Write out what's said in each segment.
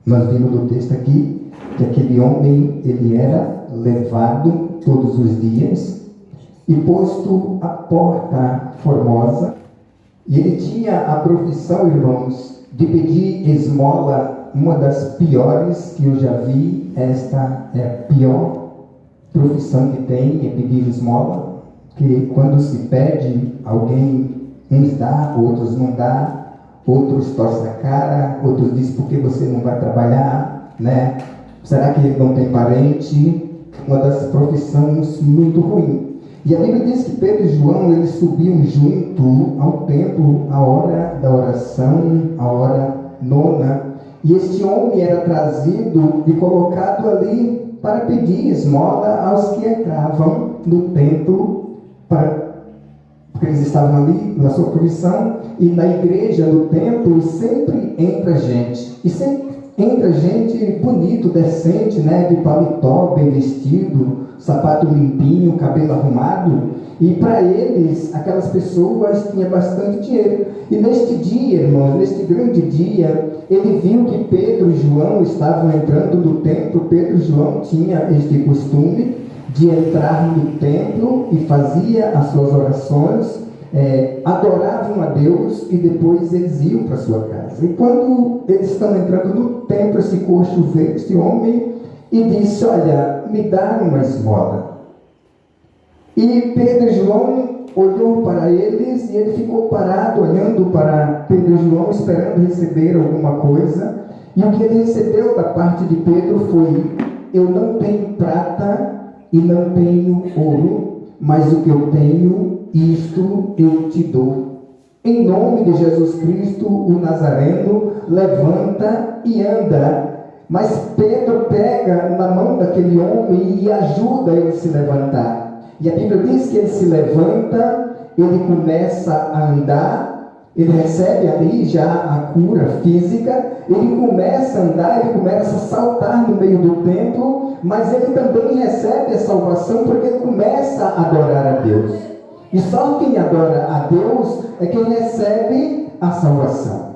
Nós vimos no texto aqui que aquele homem, ele era levado todos os dias e posto à porta formosa, e ele tinha a profissão, irmãos, de pedir esmola, uma das piores que eu já vi. Esta é a pior profissão que tem, é pedir esmola, que quando se pede, alguém, uns dá, outros não dá, outros torcem a cara, outros dizem por que você não vai trabalhar, né? Será que não tem parente? Uma das profissões muito ruim. E a Bíblia diz que Pedro e João, eles subiam junto ao templo, a hora da oração, a hora nona. E este homem era trazido e colocado ali para pedir esmola aos que entravam no templo, porque eles estavam ali na sua profissão. E na igreja, no templo, sempre entra gente. E sempre entra gente bonito, decente, né? De paletó, bem vestido, sapato limpinho, cabelo arrumado. E para eles, aquelas pessoas tinham bastante dinheiro. E neste dia, irmãos, neste grande dia, ele viu que Pedro e João estavam entrando no templo. Pedro e João tinham este costume de entrar no templo e fazia as suas orações, adoravam a Deus e depois eles iam para sua casa. E quando eles estão entrando no templo, esse coxo veio, este homem, e disse: olha, me dá uma esmola. E Pedro e João olhou para eles e ele ficou parado, olhando para Pedro e João, esperando receber alguma coisa. E o que ele recebeu da parte de Pedro foi: eu não tenho prata e não tenho ouro, mas o que eu tenho, isto eu te dou. Em nome de Jesus Cristo, o Nazareno, levanta e anda. Mas Pedro pega na mão daquele homem e ajuda ele a se levantar. E a Bíblia diz que ele se levanta, ele começa a andar, ele recebe ali já a cura física, ele começa a andar, ele começa a saltar no meio do templo, mas ele também recebe a salvação porque ele começa a adorar a Deus. E só quem adora a Deus é quem recebe a salvação.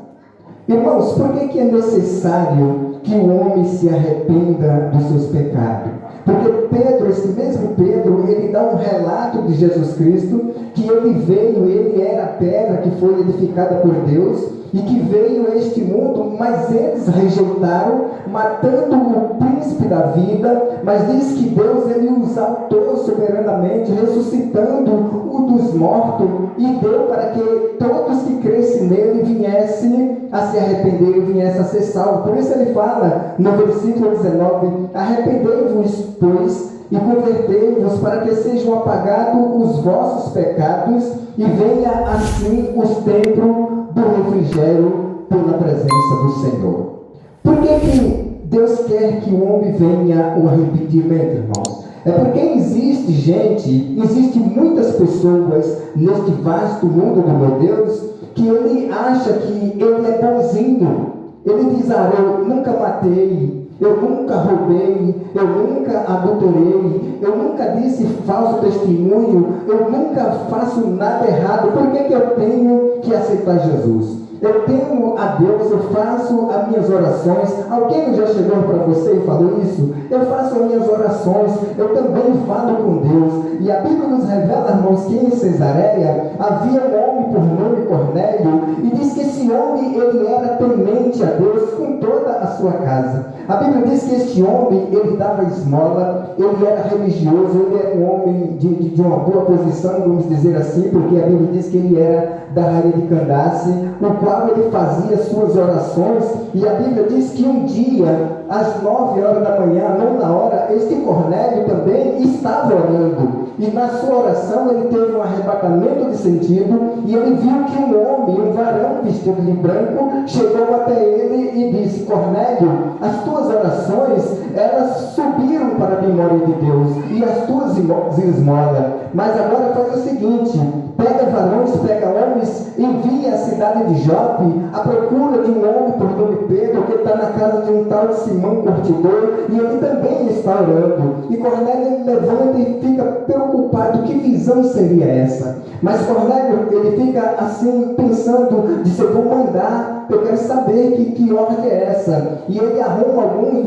Irmãos, por que é necessário que o homem se arrependa dos seus pecados? Porque Pedro, esse mesmo Pedro, ele dá um relato de Jesus Cristo, que ele veio, ele era a pedra que foi edificada por Deus, e que veio a este mundo, mas eles rejeitaram, matando o príncipe da vida. Mas diz que Deus, ele o exaltou soberanamente, ressuscitando o dos mortos, e deu para que todos que crescem nele viessem a se arrepender, viessem a ser salvos. Por isso ele fala no versículo 19: arrependei-vos, pois, e convertei-vos, para que sejam apagados os vossos pecados, e venha assim os tempos do refrigério pela presença do Senhor. Por que Deus quer que o homem venha ao arrependimento, irmãos? É porque existe muitas pessoas neste vasto mundo do meu Deus, que ele acha que ele é bonzinho. Ele diz: eu nunca matei, eu nunca roubei, eu nunca adulterei, eu nunca disse falso testemunho, eu nunca faço nada errado. Por que eu tenho que aceitar Jesus? Eu temo a Deus, eu faço as minhas orações. Alguém já chegou para você e falou isso? Eu faço as minhas orações, eu também falo com Deus. E a Bíblia nos revela, irmãos, que em Cesareia havia um homem por nome Cornélio, e diz que esse homem, ele era temente a Deus com toda a sua casa. A Bíblia diz que este homem, ele dava esmola, ele era religioso, ele era um homem de uma boa posição, vamos dizer assim, porque a Bíblia diz que ele era da rainha de Candace, o qual ele fazia suas orações. E a Bíblia diz que um dia, às 9 horas da manhã, à 9 hora, este Cornélio também estava orando. E na sua oração ele teve um arrebatamento de sentido, e ele viu que um homem, um varão vestido de branco, chegou até ele e disse: Cornélio, as tuas orações, elas subiram para a memória de Deus, e as tuas esmolas, mas agora faz o seguinte: pega varões, pega homens, envia à cidade de Jope à procura de um homem por nome Pedro, que está na casa de um tal de Simão Curtidor, e ele também está orando. E Cornélio ele levanta e fica preocupado, que visão seria essa? Mas Cornélio, ele fica assim, pensando, disse, eu vou mandar, eu quero saber que ordem é essa. E ele arruma alguns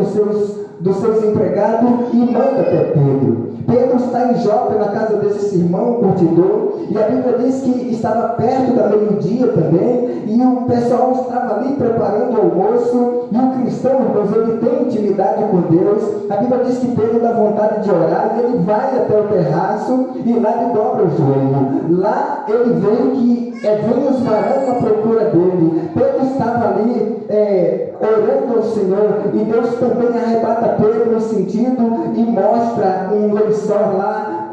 dos seus empregados e manda até Pedro. Pedro está em Jope, na casa desse Simão Curtidor, e a Bíblia diz que estava perto da meio-dia também, e o pessoal estava ali preparando o almoço, e o cristão, irmãos, ele tem intimidade com Deus. A Bíblia diz que Pedro dá vontade de orar, e ele vai até o terraço, e lá ele dobra o joelho. Lá ele vê que vem os varões à procura dele. Pedro estava ali orando ao Senhor, e Deus também arrebata Pedro no sentido e mostra um lençol lá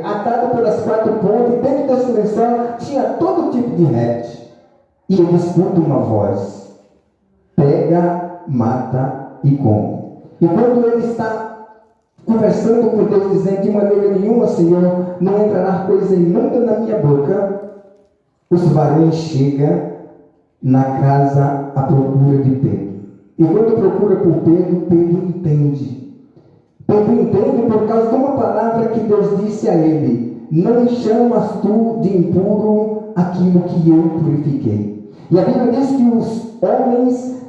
atado pelas 4 pontas, e dentro desse lençol tinha todo tipo de réptil. E ele escuta uma voz: pega, mata e come. E quando ele está conversando com Deus, dizendo, de maneira nenhuma, Senhor, não entrará coisa imunda na minha boca, os varões chegam na casa à procura de Pedro. E quando procura por Pedro, Pedro entende. Pedro entende por causa de uma palavra que Deus disse a ele: não chamas tu de impuro aquilo que eu purifiquei. E a Bíblia diz que os homens,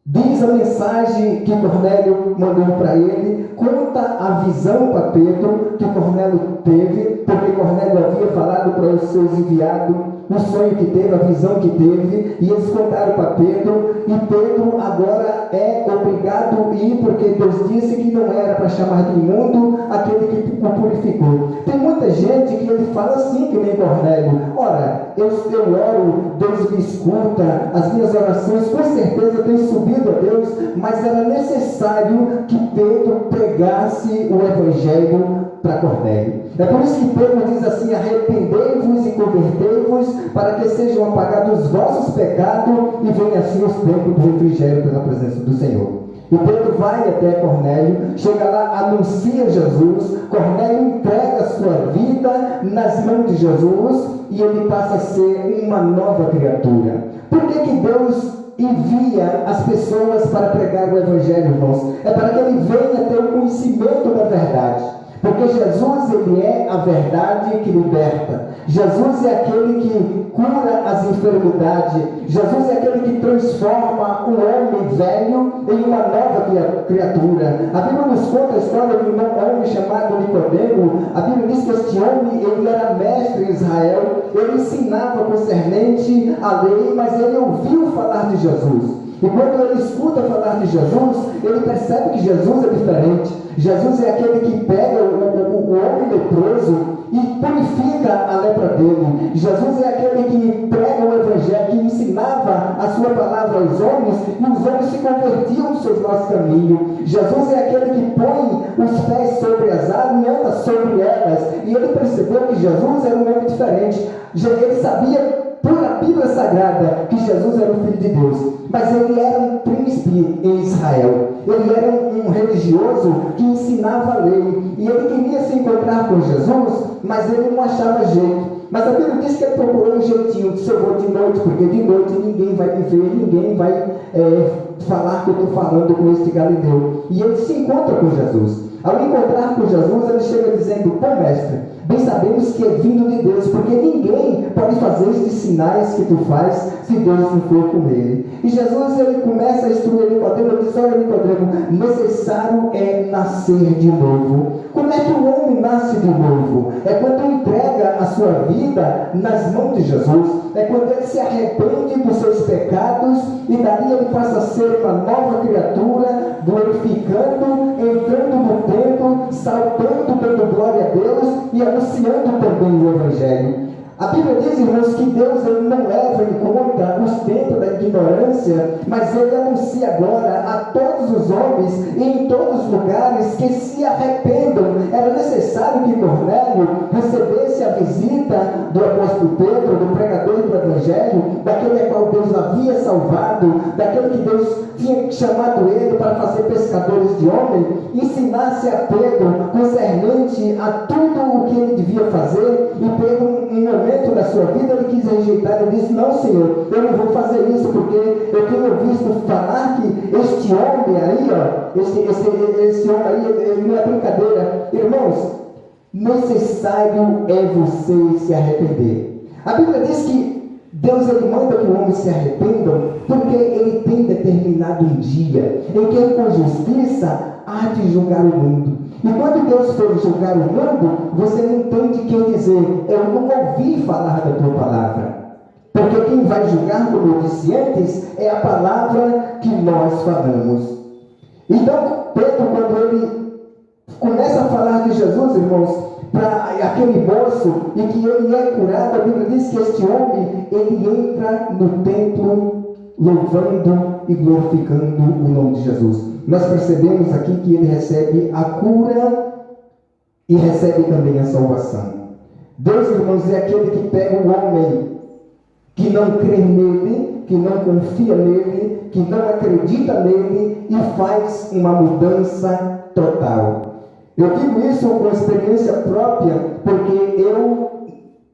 diz a mensagem que Cornélio mandou para ele, conta a visão para Pedro que Cornélio teve, porque Cornélio havia falado para os seus enviados o sonho que teve, a visão que teve, e eles contaram para Pedro, e Pedro agora é obrigado a ir, porque Deus disse que não era para chamar de imundo aquele que o purificou. Tem muita gente que ele fala assim, que nem Cornélio: ora, eu oro, Deus me escuta, as minhas orações com certeza têm subido a Deus, mas era necessário que Pedro pregasse o Evangelho para Cornélio. É por isso que Pedro diz assim: arrependei-vos e convertei-vos, para que sejam apagados os vossos pecados e venha assim os tempos do refrigério pela presença do Senhor. E Pedro vai até Cornélio, chega lá, anuncia Jesus. Cornélio entrega a sua vida nas mãos de Jesus e ele passa a ser uma nova criatura. Por que Deus envia as pessoas para pregar o Evangelho, irmãos? É para que ele venha ter o conhecimento da verdade. Porque Jesus, ele é a verdade que liberta. Jesus é aquele que cura as enfermidades. Jesus é aquele que transforma o homem velho em uma nova criatura. A Bíblia nos conta a história de um homem chamado Nicodemo. A Bíblia diz que este homem, ele era mestre em Israel. Ele ensinava concernente à lei, mas ele ouviu falar de Jesus. E quando ele escuta falar de Jesus, ele percebe que Jesus é diferente. Jesus é aquele que pega o homem leproso e purifica a lepra dele. Jesus é aquele que prega o Evangelho, que ensinava a sua palavra aos homens, e os homens se convertiam nos seus maus caminhos. Jesus é aquele que põe os pés sobre as águas e anda sobre elas. E ele percebeu que Jesus era um homem diferente. Ele sabia por a Bíblia Sagrada que Jesus era o Filho de Deus, mas ele era um príncipe em Israel. Ele era um religioso que ensinava a lei, e ele queria se encontrar com Jesus, mas ele não achava jeito. Mas a Bíblia diz que ele procurou um jeitinho, disse: eu vou de noite, porque de noite ninguém vai me ver, ninguém vai falar que eu estou falando com este galileu. E ele se encontra com Jesus. Ao encontrar com Jesus, ele chega dizendo: bom mestre, bem sabemos que é vindo de Deus, porque ninguém pode fazer estes sinais que tu faz se Deus não for com ele. E Jesus, ele começa a instruir Nicodemo. Ele diz: olha, Nicodemo, necessário é nascer de novo. Como é que o homem nasce de novo? É quando entrega a sua vida nas mãos de Jesus. É quando ele se arrepende dos seus pecados, e dali ele passa a ser uma nova criatura, glorificando, entrando no templo, saltando, dando glória a Deus e anunciando também o Evangelho. A Bíblia diz, irmãos, que Deus ele não leva em conta os tempos da ignorância, mas ele anuncia agora a todos os homens e em todos os lugares que se arrependam. Era necessário que Cornélio recebesse a visita do apóstolo Pedro, do pregador do Evangelho, daquele a qual Deus havia salvado, daquele que Deus tinha chamado ele para fazer pescadores de homens, ensinasse a Pedro concernente a tudo o que ele devia fazer. E Pedro, em um momento momento da sua vida ele quis rejeitar, ele disse: não, Senhor, eu não vou fazer isso, porque eu tenho visto falar que este homem aí, ó, esse homem aí, ele não é brincadeira. Irmãos, necessário é você se arrepender. A Bíblia diz que Deus ele manda que o homem se arrependa, porque ele tem determinado um dia em que com justiça há de julgar o mundo. E quando Deus for julgar o mundo, você não tem de quem dizer: eu não ouvi falar da tua palavra. Porque quem vai julgar, como eu disse antes, é a palavra que nós falamos. Então, Pedro, quando ele começa a falar de Jesus, irmãos, para aquele moço, e que ele é curado, a Bíblia diz que este homem, ele entra no templo louvando e glorificando o nome de Jesus. Nós percebemos aqui que ele recebe a cura e recebe também a salvação. Deus, irmãos, é aquele que pega o homem que não crê nele, que não confia nele, que não acredita nele e faz uma mudança total. Eu digo isso com experiência própria, porque eu,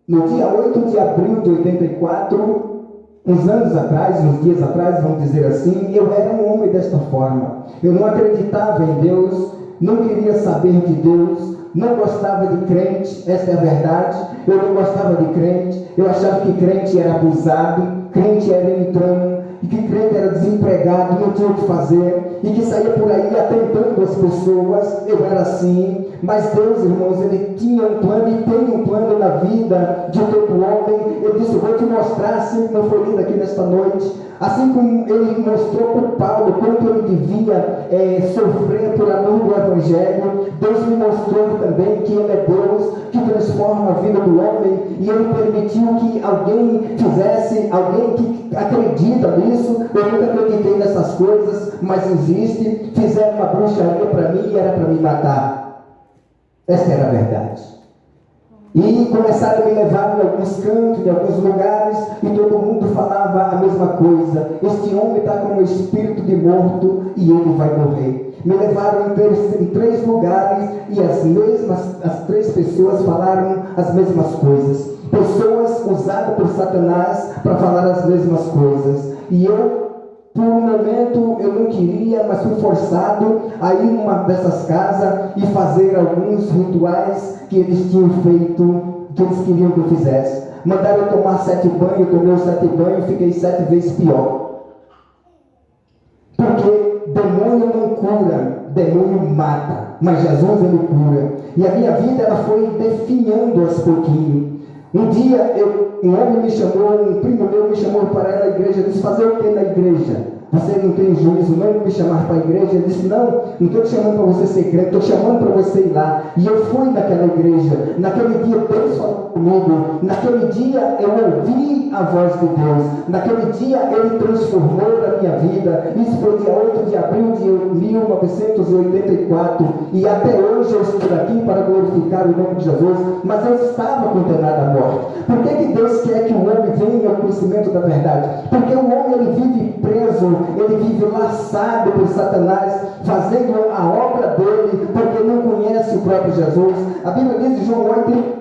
no dia 8 de abril de 84, uns anos atrás, uns dias atrás, vamos dizer assim, eu era um homem desta forma. Eu não acreditava em Deus, não queria saber de Deus, não gostava de crente, essa é a verdade. Eu não gostava de crente, eu achava que crente era abusado, crente era entrando, e que crente era desempregado, não tinha o que fazer, e que saía por aí atentando as pessoas. Eu era assim, mas Deus, irmãos, ele tinha um plano e tem um plano na vida de todo homem. Eu disse: vou te mostrar, assim como foi lindo aqui nesta noite, assim como ele mostrou para Paulo quanto ele devia sofrer por amor do Evangelho. Deus me mostrou também que ele é Deus que transforma a vida do homem, e ele permitiu que alguém fizesse, alguém que acredita nisso. Eu nunca acreditei nessas coisas, mas existe. Fizeram uma bruxaria para mim e era para me matar. Essa era a verdade. E começaram a me levar em alguns cantos, em alguns lugares, e todo mundo falava a mesma coisa: este homem está com um espírito de morto e ele vai morrer. Me levaram em 3 lugares e as 3 pessoas falaram as mesmas coisas. Pessoas usadas por Satanás para falar as mesmas coisas. E eu, por um momento, eu não queria, mas fui forçado a ir numa dessas casas e fazer alguns rituais que eles tinham feito, que eles queriam que eu fizesse. Mandaram eu tomar 7 banhos, eu tomei os 7 banhos e fiquei 7 vezes pior. Porque demônio não cura, demônio mata, mas Jesus ele cura. E a minha vida ela foi definhando aos pouquinhos. Um dia um homem me chamou, um primo meu me chamou para ir na igreja. Eu disse: fazer o que na igreja? Você não tem juízo não de me chamar para a igreja? Ele disse: não estou te chamando para você ser crente, estou chamando para você ir lá. E eu fui naquela igreja. Naquele dia Deus falou comigo. Naquele dia eu ouvi a voz de Deus. Naquele dia ele transformou a minha vida. Isso foi dia 8 de abril de 1984. E até hoje eu estou aqui para glorificar o nome de Jesus. Mas eu estava condenado à morte. Por que Deus quer que o homem venha ao conhecimento da verdade? Porque o homem ele vive preso, ele vive laçado por Satanás, fazendo a obra dele, porque não conhece o próprio Jesus. A Bíblia diz em João 8,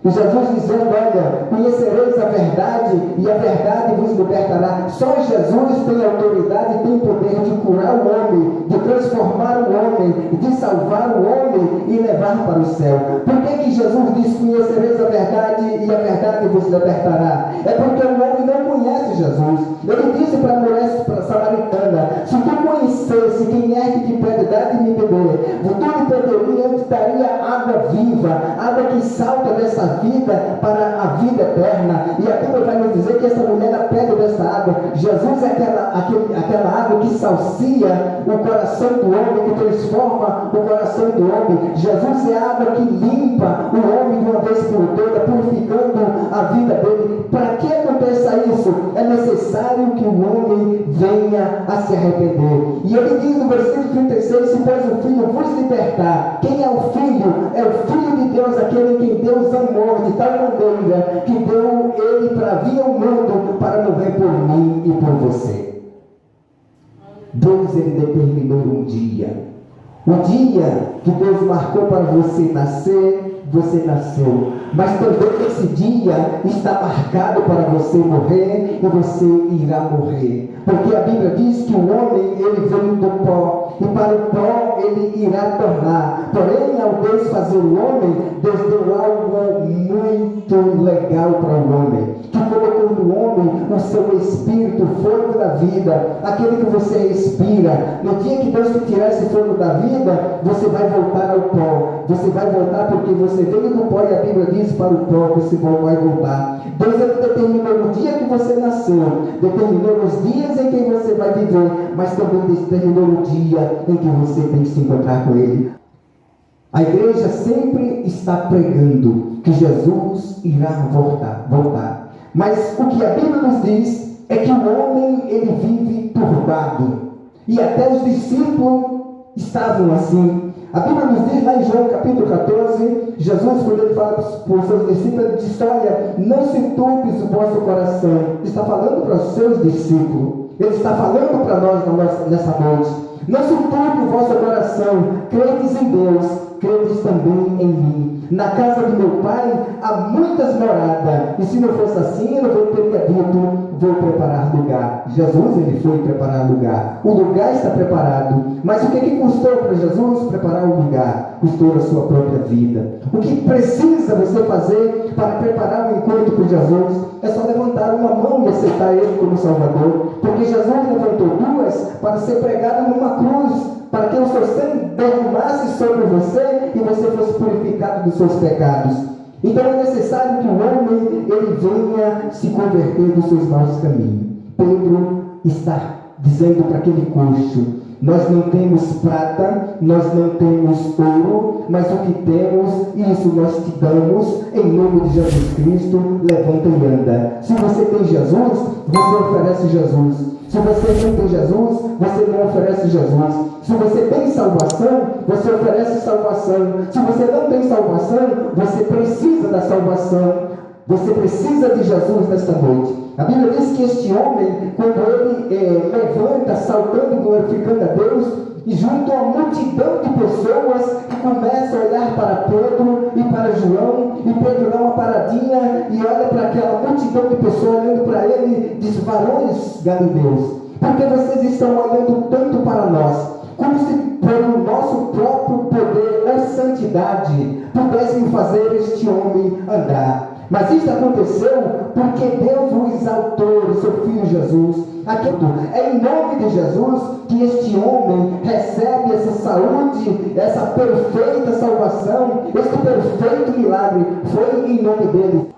e Jesus dizendo: olha, conhecereis a verdade e a verdade vos libertará. Só Jesus tem autoridade e tem poder de curar o homem, de transformar o homem, de salvar o homem e levar para o céu. Por que Jesus diz: conhecereis a verdade e a verdade vos libertará? É porque o homem não conhece Jesus. Ele disse para a mulher samaritana: se tu conhecesse quem é que te pede, dá-me beber, tu lhe pediria, eu te daria água viva, água que salta dessa vida para a vida eterna. E a Bíblia vai nos dizer que essa mulher pega dessa água. Jesus é aquela água que sacia o coração do homem, que transforma o coração do homem. Jesus é a água que limpa o homem de uma vez por toda, purificando a vida dele. Para que aconteça isso, é necessário que o homem venha a se arrepender. E ele diz no versículo 36: se pois o Filho vos libertar. Quem é o Filho? É o Filho de Deus, aquele em quem Deus amou de tal maneira que deu ele para vir ao mundo para morrer por mim e por você. Deus ele determinou um dia. O dia que Deus marcou para você nascer, você nasceu, mas também esse dia está marcado para você morrer e você irá morrer, porque a Bíblia diz que o homem ele veio do pó e para o pó ele irá tornar. Porém, ao Deus fazer o homem, Deus deu algo muito legal para o homem, que colocou no homem o seu espírito, o fogo da vida, aquele que você respira. No dia que Deus te tirar esse fogo da vida, você vai voltar ao pó, você vai voltar porque você veio do pó e a Bíblia diz para o pó você vai voltar. Deus determinou o dia que você nasceu, determinou os dias em que você vai viver, mas também determinou o dia em que você tem que se encontrar com Ele. A igreja sempre está pregando que Jesus irá voltar. Mas o que a Bíblia nos diz é que o homem ele vive turbado. E até os discípulos estavam assim. A Bíblia nos diz lá em João capítulo 14, Jesus, quando ele fala para os seus discípulos, ele diz: olha, não se turbe o vosso coração. Ele está falando para os seus discípulos. Ele está falando para nós nessa noite. Não se turbe o vosso coração. Credes em Deus, credes também em mim. Na casa de meu pai há muitas moradas. E se não fosse assim, eu não teria dito: vou preparar lugar. Jesus, ele foi preparar lugar. O lugar está preparado. Mas o que custou para Jesus preparar o lugar? Custou a sua própria vida. O que precisa você fazer para preparar o encontro com Jesus? É só levantar uma mão e aceitar Ele como Salvador. Porque Jesus levantou duas para ser pregado numa cruz, para que o seu sangue derramasse sobre você e você fosse purificado dos seus pecados. Então é necessário que o homem ele venha se converter dos seus maus caminhos. Pedro está dizendo para aquele coxo: nós não temos prata, nós não temos ouro, mas o que temos, isso nós te damos, em nome de Jesus Cristo, levanta e anda. Se você tem Jesus, você oferece Jesus. Se você não tem Jesus, você não oferece Jesus. Se você tem salvação, você oferece salvação. Se você não tem salvação, você precisa da salvação. Você precisa de Jesus nesta noite. A Bíblia diz que este homem, quando ele levanta, saltando e glorificando a Deus, e junto a uma multidão de pessoas que começam a olhar para Pedro e para João, e Pedro dá uma paradinha e olha para aquela multidão de pessoas olhando para ele, diz: varões galileus, por que vocês estão olhando tanto para nós? Como se pelo nosso próprio poder ou santidade pudéssemos fazer este homem andar. Mas isso aconteceu porque Deus o exaltou, o seu Filho Jesus. É em nome de Jesus que este homem recebe essa saúde, essa perfeita salvação, esse perfeito milagre. Foi em nome dele.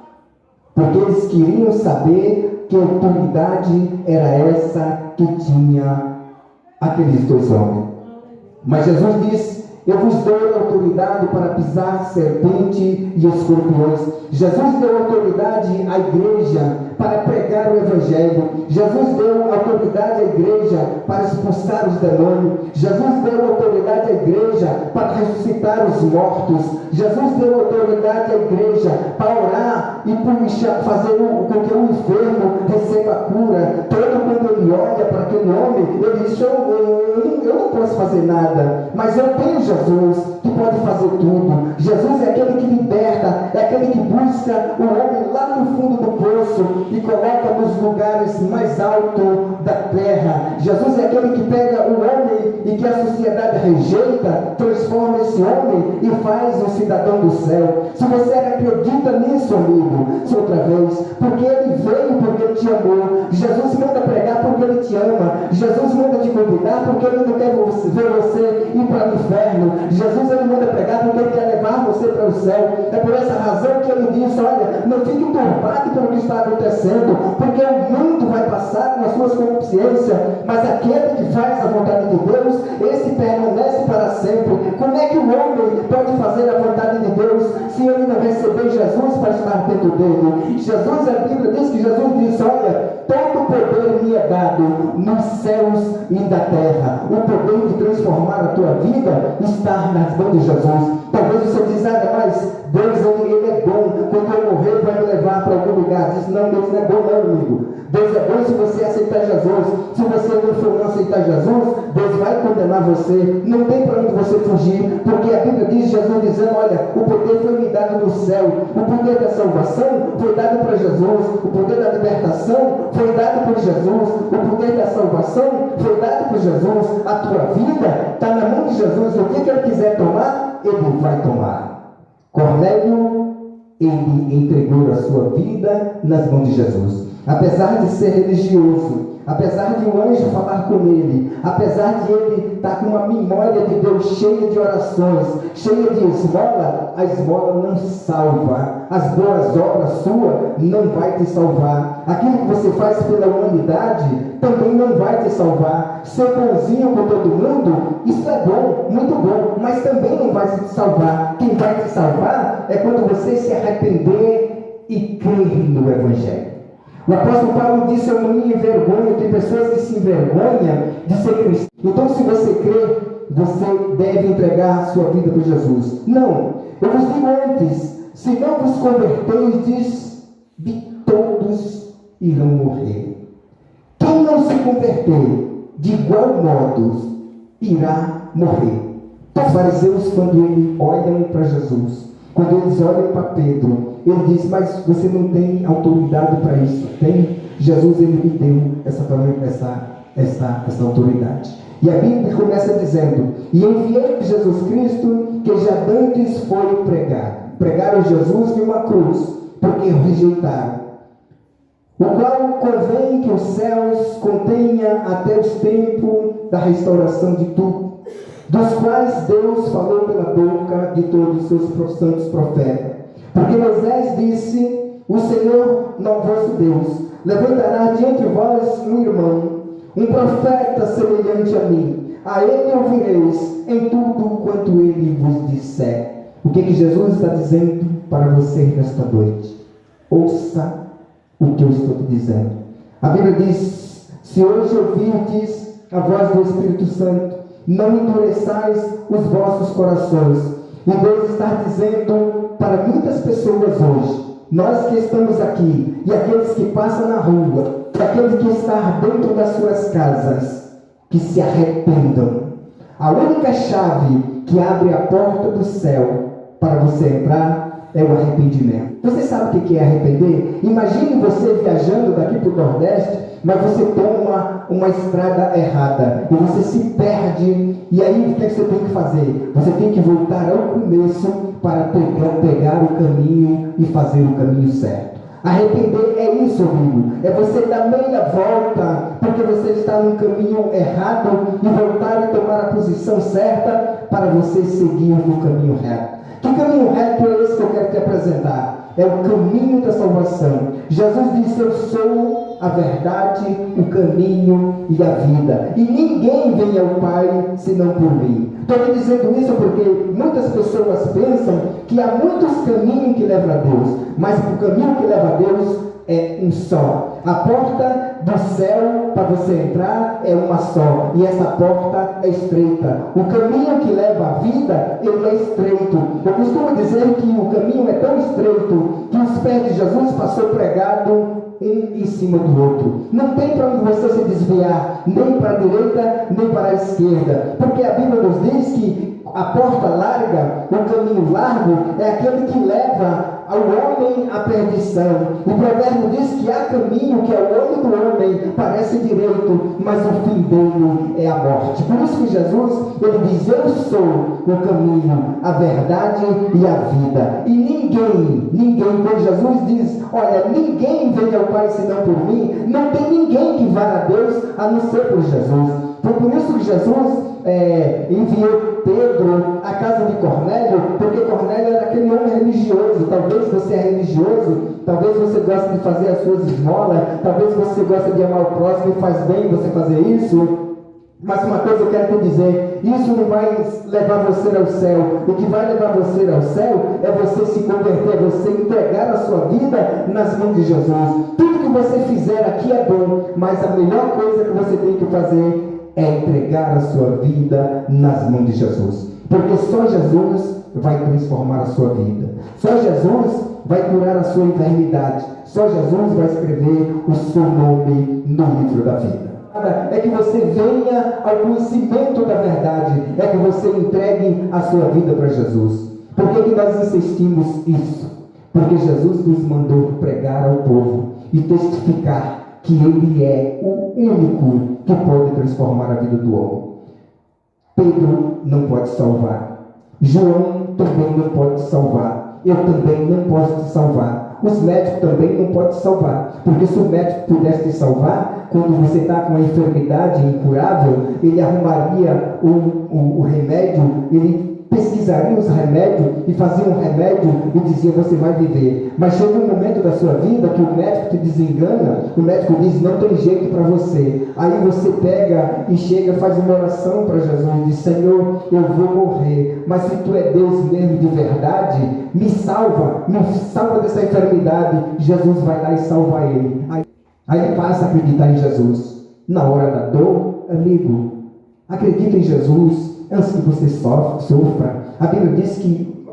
Porque eles queriam saber que autoridade era essa que tinha aqueles dois homens. Mas Jesus diz: eu vos dou autoridade para pisar serpente e escorpiões. Jesus deu autoridade à igreja para pregar o Evangelho. Jesus deu autoridade à igreja para expulsar os demônios. Jesus deu autoridade à igreja para ressuscitar os mortos. Jesus deu autoridade à igreja para orar e fazer com que o enfermo receba a cura. Todo quando ele olha para aquele homem, ele diz: eu não posso fazer nada, mas eu tenho Jesus que pode fazer tudo. Jesus é aquele que liberta, é aquele que busca o homem lá no fundo do poço e coloca nos lugares mais altos da terra. Jesus é aquele que pega o homem e que a sociedade rejeita, transforma esse homem e faz um cidadão do céu. Se você acredita nisso, amigo, outra vez, porque ele veio porque ele te amou. Jesus manda pregar porque ele te ama. Jesus manda te convidar porque ele não quer ver você ir para o inferno. Jesus ele manda pregar porque ele quer levar você para o céu. É por essa razão que ele diz: olha, não fique turbado pelo que está acontecendo, porque o mundo vai passar com as suas consciências, mas aquele que faz a vontade de Deus, esse permanece para sempre. Como é que o homem pode fazer a vontade de Deus se ele não receber Jesus para estar dentro dele? Jesus, a Bíblia diz que Jesus diz: olha, todo poder me é dado nos céus e na terra. O poder de transformar a tua vida está nas mãos de Jesus. Talvez você diz: mas Deus ele é bom, quando eu morrer vai me levar para algum lugar. Diz: não, Deus não é bom não, amigo. Deus é bom se você aceitar Jesus. Se você não for aceitar Jesus, Deus vai condenar abandonar você, não tem para onde você fugir, porque a Bíblia diz, Jesus dizendo, olha, o poder foi me dado no céu, o poder da salvação foi dado para Jesus, o poder da libertação foi dado por Jesus, o poder da salvação foi dado por Jesus, a tua vida está na mão de Jesus, o que ele quiser tomar, ele vai tomar. Cornélio, ele entregou a sua vida nas mãos de Jesus. Apesar de ser religioso, apesar de um anjo falar com ele, apesar de ele estar com uma memória de Deus cheia de orações, cheia de esmola, a esmola não salva. As boas obras suas não vai te salvar. Aquilo que você faz pela humanidade também não vai te salvar. Ser bonzinho com todo mundo, isso é bom, muito bom, mas também não vai te salvar. Quem vai te salvar é quando você se arrepender e crer no Evangelho. O apóstolo Paulo disse, eu não me envergonho, tem pessoas que se envergonham de ser cristão. Então, se você crê, você deve entregar a sua vida para Jesus. Não, eu vos digo antes, se não vos converterdes, de todos irão morrer. Quem não se converter, de igual modo, irá morrer. Os fariseus, quando eles olham para Jesus, quando eles olham para Pedro, ele diz, mas você não tem autoridade para isso. Tem? Jesus, ele me deu essa autoridade. E a Bíblia começa dizendo, e enviei Jesus Cristo, que já dantes foi pregar. Pregaram Jesus em uma cruz, porque o rejeitaram. O qual convém que os céus contenha até os tempos da restauração de tudo, dos quais Deus falou pela boca de todos os seus santos profetas. Porque Moisés disse, o Senhor, vosso Deus, levantará diante de vós um irmão, um profeta semelhante a mim. A ele ouvireis em tudo quanto ele vos disser. O que Jesus está dizendo para você nesta noite? Ouça o que eu estou te dizendo. A Bíblia diz, se hoje ouvirdes a voz do Espírito Santo, não endureçais os vossos corações. E Deus está dizendo para muitas pessoas hoje, nós que estamos aqui, e aqueles que passam na rua, e aqueles que estão dentro das suas casas, que se arrependam. A única chave que abre a porta do céu para você entrar é o arrependimento. Você sabe o que é arrepender? Imagine você viajando daqui para o Nordeste, mas você toma uma estrada errada e você se perde. E aí o que você tem que fazer? Você tem que voltar ao começo para pegar o caminho e fazer o caminho certo. Arrepender é isso, amigo. É você dar meia volta porque você está no caminho errado e voltar e tomar a posição certa para você seguir no caminho reto. Que caminho reto é esse que eu quero te apresentar? É o caminho da salvação. Jesus disse, eu sou a verdade, o caminho e a vida. E ninguém vem ao Pai senão por mim. Estou te dizendo isso porque muitas pessoas pensam que há muitos caminhos que levam a Deus. Mas o caminho que leva a Deus é um só. A porta do céu para você entrar é uma só. E essa porta é estreita. O caminho que leva à vida, ele é estreito. Eu costumo dizer que o caminho é tão estreito que os pés de Jesus passou pregado um em cima do outro. Não tem para onde você se desviar, nem para a direita, nem para a esquerda. Porque a Bíblia nos diz que a porta larga, o caminho largo, é aquele que leva ao homem a perdição. O provérbio diz que há caminho que ao olho do homem parece direito, mas o fim dele é a morte. Por isso que Jesus, ele diz, eu sou o caminho, a verdade e a vida. E ninguém, quando Jesus diz, olha, ninguém vem ao Pai senão por mim, não tem ninguém que vá a Deus a não ser por Jesus. Foi por isso que Jesus enviou Pedro à casa de Cornélio, porque Cornélio era aquele homem religioso. Talvez você é religioso, talvez você goste de fazer as suas esmolas, talvez você goste de amar o próximo e faz bem você fazer isso. Mas uma coisa eu quero te dizer, isso não vai levar você ao céu. O que vai levar você ao céu é você se converter, é você entregar a sua vida nas mãos de Jesus. Tudo que você fizer aqui é bom, mas a melhor coisa que você tem que fazer é entregar a sua vida nas mãos de Jesus. Porque só Jesus vai transformar a sua vida. Só Jesus vai curar a sua enfermidade. Só Jesus vai escrever o seu nome no livro da vida. é que você venha ao conhecimento da verdade, é que você entregue a sua vida para Jesus. Por que nós insistimos isso? Porque Jesus nos mandou pregar ao povo e testificar que Ele é o único que pode transformar a vida do homem. Pedro não pode salvar. João também não pode salvar. Eu também não posso te salvar. Os médicos também não podem te salvar. Porque se o médico pudesse te salvar, quando você está com uma enfermidade incurável, ele arrumaria o remédio, ele pesquisaria os remédios e fazia um remédio e dizia: você vai viver. Mas chega um momento da sua vida que o médico te desengana, o médico diz: não tem jeito para você. Aí você pega e chega, faz uma oração para Jesus e diz: Senhor, eu vou morrer, mas se tu é Deus mesmo de verdade, me salva dessa enfermidade. Jesus vai lá e salva ele. Aí ele passa a acreditar em Jesus. Na hora da dor, amigo, acredita em Jesus antes que você sofra. A Bíblia diz que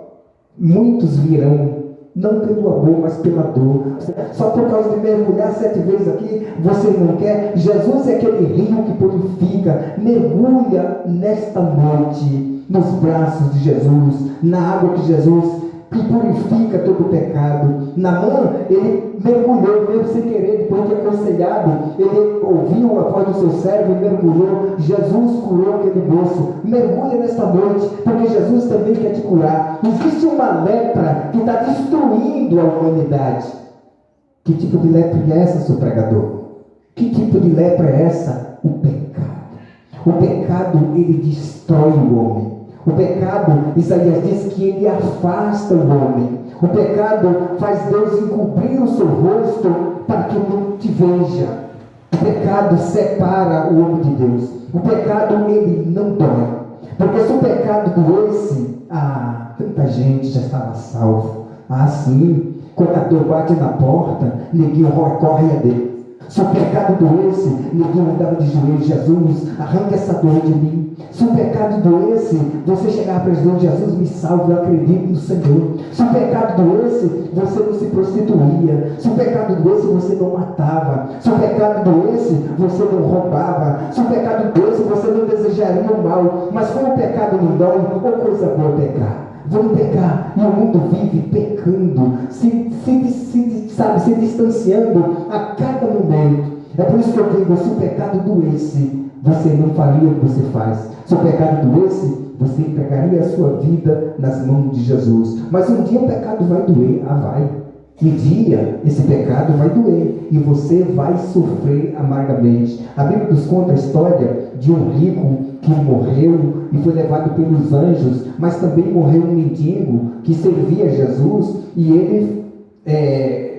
muitos virão, não pelo amor, mas pela dor. Só por causa de mergulhar 7 vezes aqui, você não quer. Jesus é aquele rio que purifica. Mergulha nesta noite nos braços de Jesus, na água que Jesus que purifica todo o pecado. Naamã, ele mergulhou, mesmo sem querer, depois de aconselhado, ele ouviu a voz do seu servo e mergulhou. Jesus curou aquele moço. Mergulha nesta noite, porque Jesus também quer te curar. Existe uma lepra que está destruindo a humanidade. Que tipo de lepra é essa, seu pregador? Que tipo de lepra é essa? O pecado. O pecado, ele destrói o homem. O pecado, Isaías diz que ele afasta o homem. O pecado faz Deus encobrir o seu rosto para que não te veja. O pecado separa o homem de Deus. O pecado, ele não dói. Porque se o pecado doesse, tanta gente já estava salvo. Sim, quando a dor bate na porta, ninguém corre a Deus. Se o pecado doesse, ninguém andava de joelhos: Jesus, arranca essa dor de mim. Se o pecado doesse, você chegava para Jesus: Jesus, me salve, eu acredito no Senhor. Se o pecado doesse, você não se prostituía. Se o pecado doesse, você não matava. Se o pecado doesse, você não roubava. Se o pecado doesse, você não desejaria o mal. Mas como o pecado não dói, ou coisa boa pecar. Vamos pecar, e o mundo vive pecando, se distanciando a cada momento. É por isso que eu digo: se o pecado doesse, você não faria o que você faz. Se o pecado doesse, você entregaria a sua vida nas mãos de Jesus. Mas um dia o pecado vai doer, vai. Um dia esse pecado vai doer e você vai sofrer amargamente. A Bíblia nos conta a história de um rico que morreu e foi levado pelos anjos, mas também morreu um mendigo que servia a Jesus e ele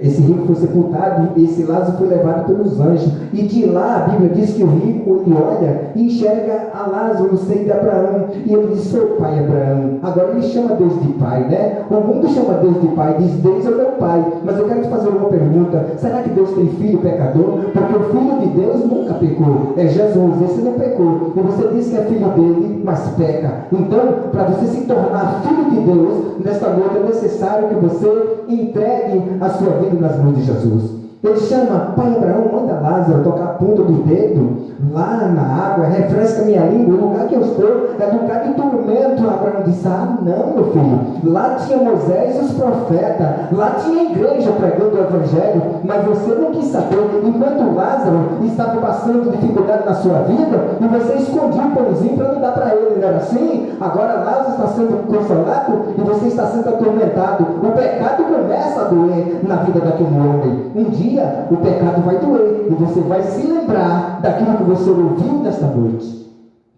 esse rico foi sepultado, e esse Lázaro foi levado pelos anjos. E de lá a Bíblia diz que o rico, ele olha e enxerga a Lázaro no seio de Abraão, e ele diz: seu pai Abraão. Agora ele chama Deus de pai, né? O mundo chama Deus de pai, diz: Deus é meu pai. Mas eu quero te fazer uma pergunta: será que Deus tem filho pecador? Porque o filho de Deus nunca pecou, é Jesus, esse não pecou. E você diz que é filho dele, mas peca. Então, para você se tornar filho de Deus, nesta noite é necessário que você entregue a sua vida nas mãos de Jesus. Ele chama: pai Abraão, manda Lázaro tocar a ponta do dedo lá na água, refresca minha língua. O lugar que eu estou é lugar de tormento. Abraão disse: não, meu filho, lá tinha Moisés e os profetas, lá tinha igreja pregando o evangelho, mas você não quis saber. Enquanto Lázaro estava passando dificuldade na sua vida, e você escondia o pãozinho para não dar para ele, não era assim? Agora Lázaro está sendo consolado e você está sendo atormentado. O pecado começa a doer na vida daquele homem. Um dia o pecado vai doer e você vai se lembrar daquilo que você ouviu nesta noite.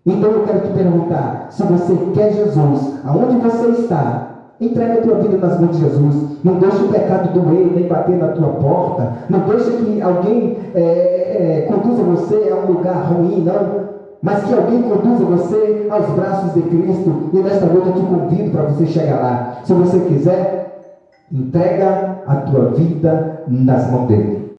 Então eu quero te perguntar: se você quer Jesus, aonde você está, entrega a tua vida nas mãos de Jesus. Não deixe o pecado doer nem bater na tua porta. Não deixe que alguém conduza você a um lugar ruim, não. Mas que alguém conduza você aos braços de Cristo. E nesta noite eu te convido para você chegar lá. Se você quiser, entrega a tua vida nas mãos dele.